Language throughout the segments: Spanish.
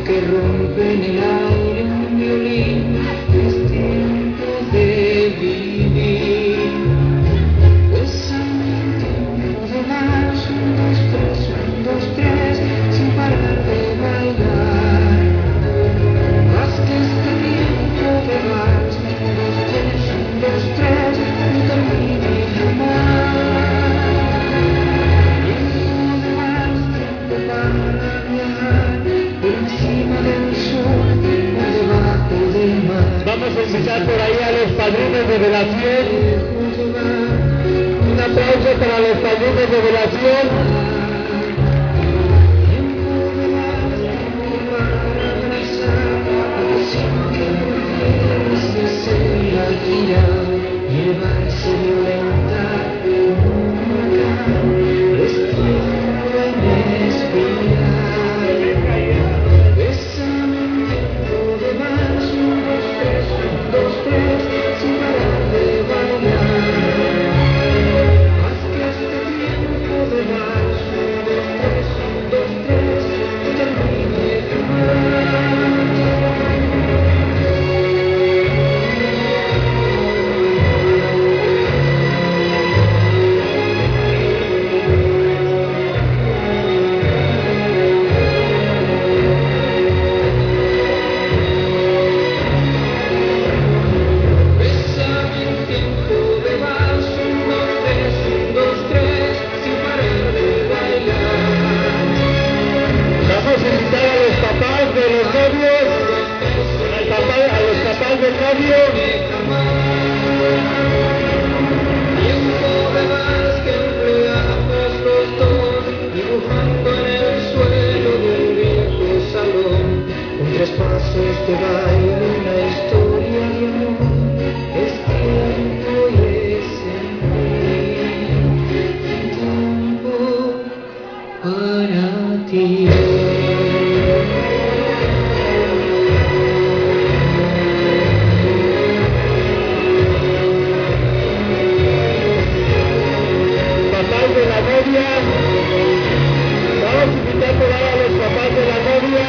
que rompe en el aire un violín, es tiempo de vivir. Bésame en tiempo de más, 1, 2, 3, 1, 2, 3, sin parar de bailar. Haz que este tiempo de más, 1, 2, 3, no termine jamás. Tiempo de más, tiempo para viajar, por encima del sol, por debajo del mar. Vamos a invitar por ahí a los padrinos de velación. Un aplauso para los padrinos de velación. Tiempo de más, tiempo para abrazar, siempre la gira, llevarse violenta como un huracán, es tiempo de respirar. Bésame en tiempo de más, 1, 2, 3, sin parar de bailar. Haz que este tiempo de más, 1, 2, 3, no termine jamás. Bésame en tiempo de más, 1, 2, 3, sin parar de bailar. Vamos a invitar a los papás de los novios, a los papás del novio. Tiempo de más que empleamos los dos, dibujando en el suelo de un viejo salón, con 3 pasos de baile, una historia de amor. Es tiempo de sentir, tiempo para ti. Papás de la novia. Vamos a invitar por ahí a los papás de la novia.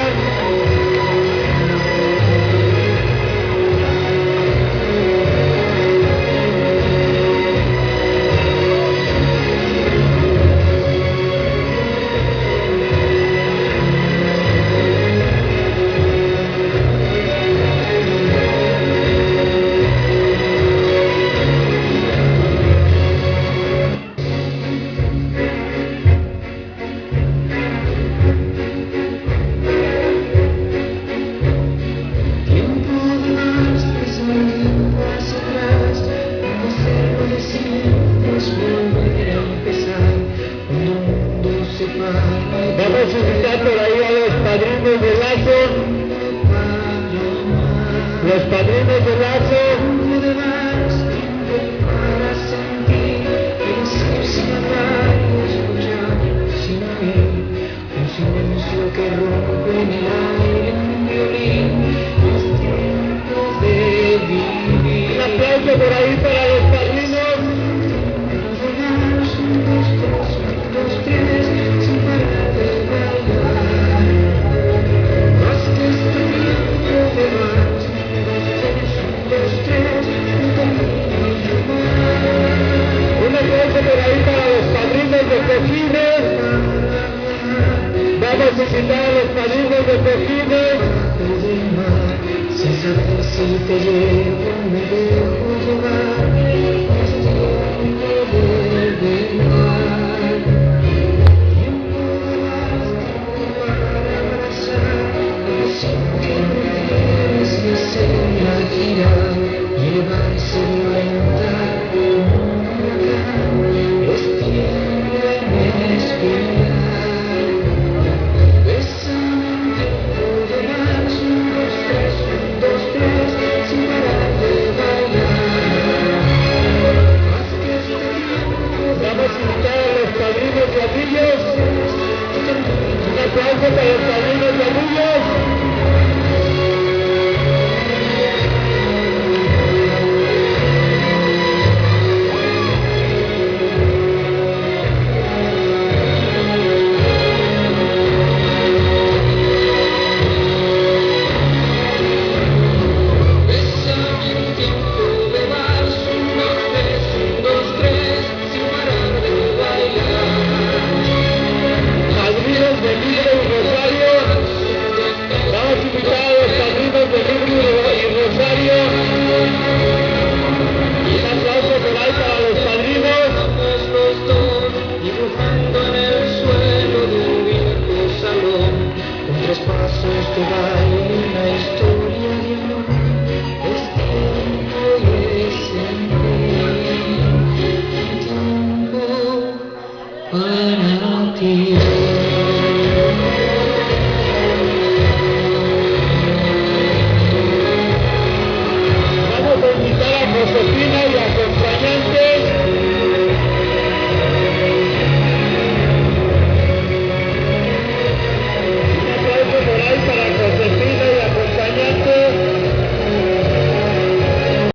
Tiempo de más, pesa el tiempo hacia atrás, cuando hacerlo de siempre es volver a empezar, cuando el mundo se para. Vamos a invitar por ahí a los padrinos de lazo. Los padrinos de lazo. Tiempo de más, tiempo para sentir, pensar sin hablar y escuchar sin oír, un silencio que rompe en el aire un violín, es tiempo de vivir. Un aplauso por ahí para los padrinos. Tiempo de más, 1, 2, 3, sin parar de bailar. Haz que este tiempo de más, 1, 2, 3, no termine jamás. Un aplauso por ahí para los padrinos de cojines. Vamos a invitar a los padrinos de cojines. Sin saber si te llevo o me dejo llevar, es tiempo de vengar. Tiempo de más, tiempo para abrazar, siempre quieres que hacerla girar, llevarse violenta como un huracán, es tiempo de respirar. Bésame en tiempo de más, 1, 2, 3, sin parar de bailar. hogar.